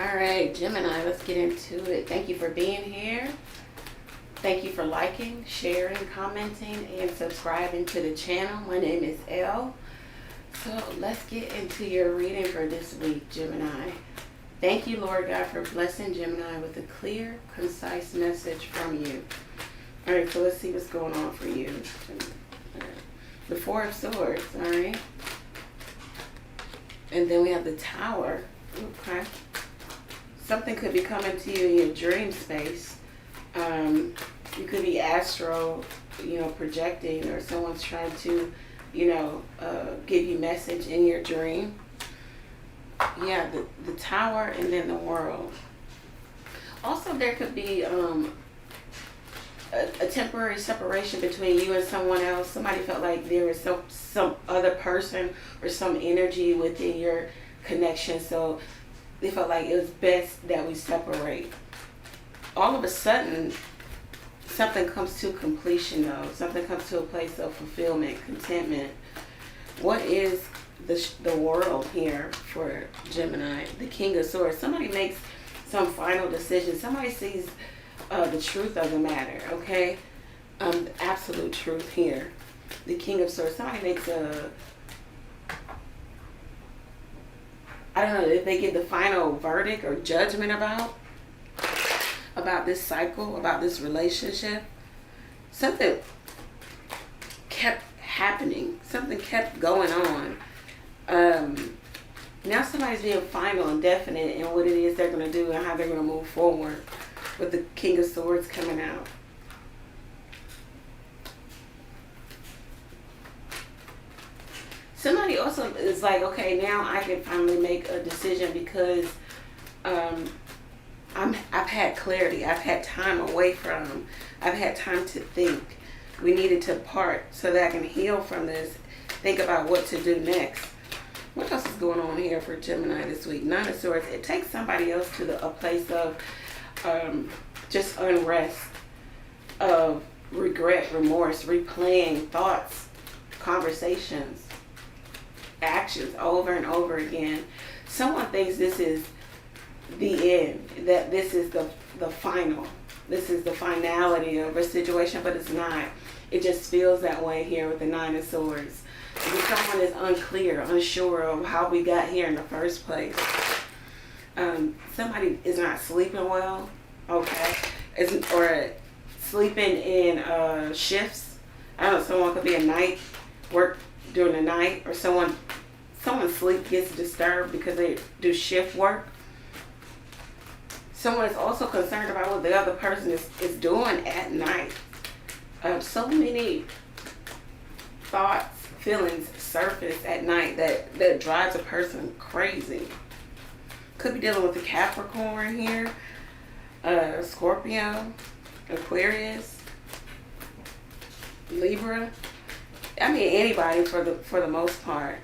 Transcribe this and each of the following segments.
Alright, Gemini, let's get into it. Thank you for being here. Thank you for liking, sharing, commenting, and subscribing to the channel. My name is Elle. So let's get into your reading for this week, Gemini. Thank you, Lord God, for blessing Gemini with a clear, concise message from you. Alright, so let's see what's going on for you. The Four of Swords, alright? And then we have the Tower. Okay. Something could be coming to you in your dream space. You could be astral, projecting, or someone's trying to, give you message in your dream. Yeah, the Tower and then the World. Also, there could be a temporary separation between you and someone else. Somebody felt like there was some other person or some energy within your connection, so they felt like it was best that we separate. All of a sudden, something comes to completion though. Something comes to a place of fulfillment, contentment. What is the World here for Gemini? The King of Swords. Somebody makes some final decision. Somebody sees the truth of the matter, okay? The absolute truth here. The King of Swords. Somebody makes I don't know if they give the final verdict or judgment about this cycle, about this relationship. Something kept happening. Something kept going on. Now somebody's being final and definite in what it is they're going to do and how they're going to move forward with the King of Swords coming out. Somebody also is like, okay, now I can finally make a decision because I've had clarity. I've had time away from. I've had time to think. We needed to part so that I can heal from this. Think about what to do next. What else is going on here for Gemini this week? Nine of Swords. It takes somebody else to a place of just unrest, of regret, remorse, replaying thoughts, conversations, actions over and over again. Someone thinks this is the end, that this is the final, this is the finality of a situation, but it's not. It just feels that way here with the Nine of Swords. Because someone is unclear, unsure of how we got here in the first place. Somebody is not sleeping well, okay, or sleeping in shifts. I don't know, someone could be a night, work during the night, or someone's sleep gets disturbed because they do shift work. Someone is also concerned about what the other person is doing at night. So many thoughts, feelings surface at night that drives a person crazy. Could be dealing with the Capricorn here, Scorpio, Aquarius, Libra. I mean anybody for the most part.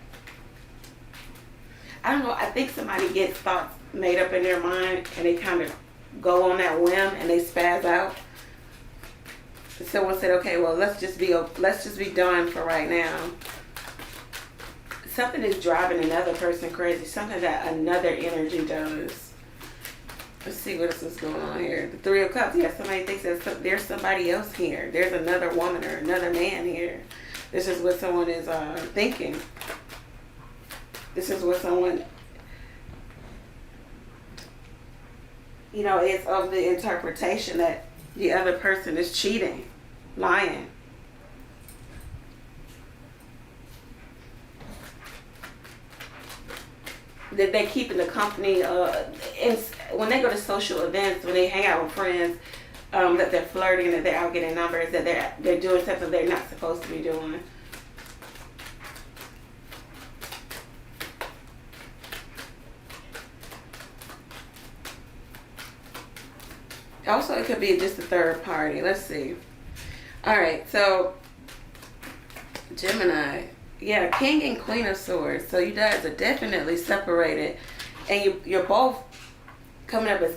I don't know, I think somebody gets thoughts made up in their mind and they kind of go on that whim and they spaz out. Someone said, okay, well, let's just be done for right now. Something is driving another person crazy. Something that another energy does. Let's see what else is going on here. The Three of Cups. Yeah, somebody thinks that there's somebody else here. There's another woman or another man here. This is what someone is thinking. This is what someone, is of the interpretation that the other person is cheating, lying. That they keep in the company, when they go to social events, when they hang out with friends, that they're flirting, that they're out getting numbers, that they're doing something they're not supposed to be doing. Also, it could be just a third party. Let's see. Alright, so Gemini. Yeah, King and Queen of Swords. So you guys are definitely separated. And you're both coming up as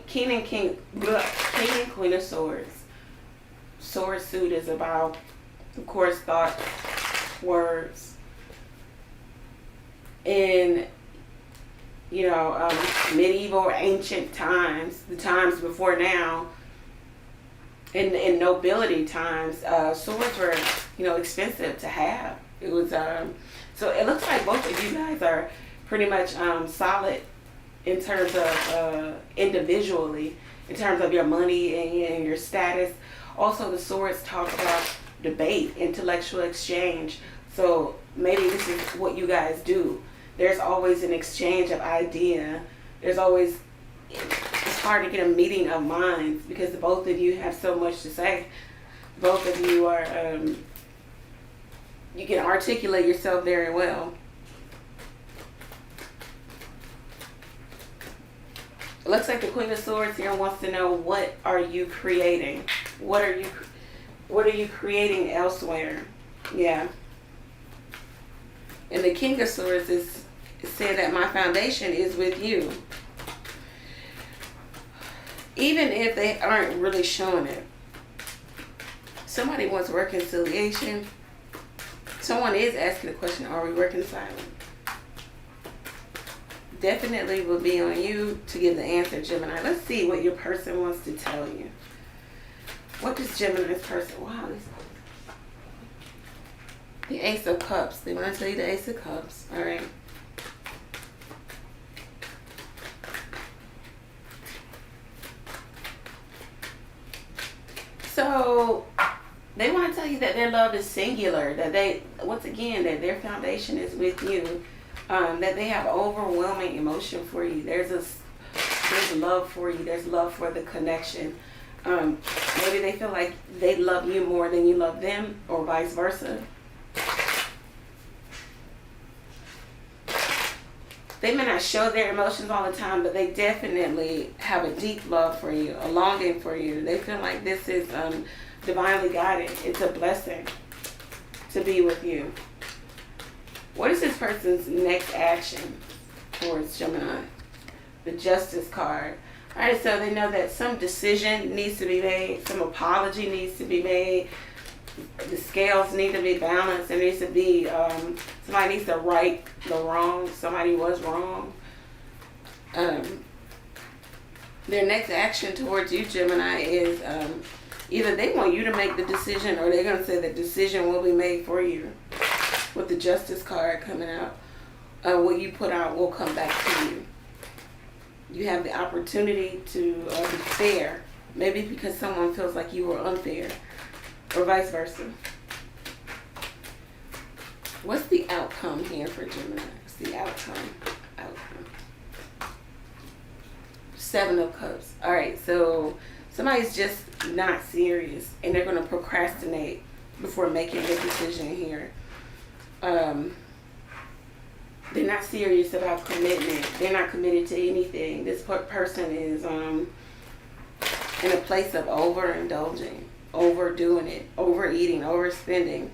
King and Queen of Swords. Sword suit is about, of course, thoughts, words. And medieval or ancient times, the times before now, in nobility times, swords were, expensive to have. It was, so it looks like both of you guys are pretty much solid in terms of individually, in terms of your money and your status. Also, the swords talk about debate, intellectual exchange. So maybe this is what you guys do. There's always an exchange of idea. There's always, it's hard to get a meeting of minds because both of you have so much to say. Both of you are, you can articulate yourself very well. It looks like the Queen of Swords here wants to know, what are you creating? What are you creating elsewhere? Yeah. And the King of Swords is said that my foundation is with you. Even if they aren't really showing it. Somebody wants reconciliation. Someone is asking the question, are we reconciling? Definitely will be on you to give the answer, Gemini. Let's see what your person wants to tell you. What does Gemini's person, wow, the Ace of Cups. They want to tell you the Ace of Cups. All right. So they want to tell you that their love is singular, that they, once again, that their foundation is with you, that they have overwhelming emotion for you. There's love for you. There's love for the connection. Maybe they feel like they love you more than you love them, or vice versa. They may not show their emotions all the time, but they definitely have a deep love for you, a longing for you. They feel like this is divinely guided. It's a blessing to be with you. What is this person's next action towards Gemini? The Justice card. All right, so they know that some decision needs to be made, some apology needs to be made. The scales need to be balanced. There needs to be, somebody needs to right the wrong. Somebody was wrong. Their next action towards you, Gemini, is either they want you to make the decision, or they're going to say the decision will be made for you. With the Justice card coming out, what you put out will come back to you. You have the opportunity to be fair. Maybe because someone feels like you were unfair. Or vice versa. What's the outcome here for Gemini? What's the outcome? Seven of Cups. All right, so somebody's just not serious, and they're going to procrastinate before making a decision here. They're not serious about commitment. They're not committed to anything. This person is in a place of overindulging, overdoing it, overeating, overspending.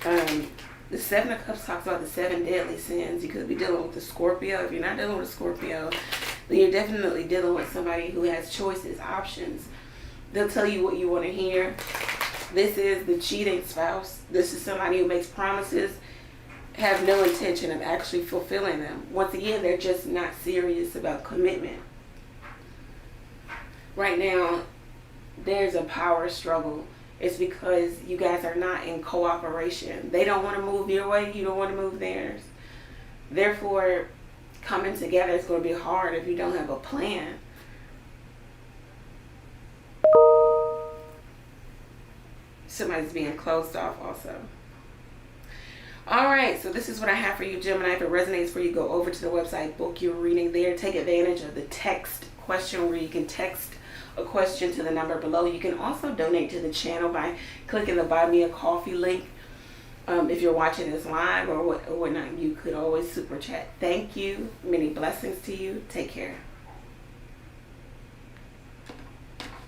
The Seven of Cups talks about the 7 deadly sins. You could be dealing with a Scorpio. If you're not dealing with a Scorpio, then you're definitely dealing with somebody who has choices, options. They'll tell you what you want to hear. This is the cheating spouse. This is somebody who makes promises, have no intention of actually fulfilling them. Once again, they're just not serious about commitment. Right now, there's a power struggle. It's because you guys are not in cooperation. They don't want to move your way. You don't want to move theirs. Therefore, coming together is going to be hard if you don't have a plan. Somebody's being closed off also. Alright, so this is what I have for you, Gemini. If it resonates for you, go over to the website, book your reading there. Take advantage of the text question where you can text a question to the number below. You can also donate to the channel by clicking the Buy Me a Coffee link. If you're watching this live or whatnot, you could always super chat. Thank you. Many blessings to you. Take care.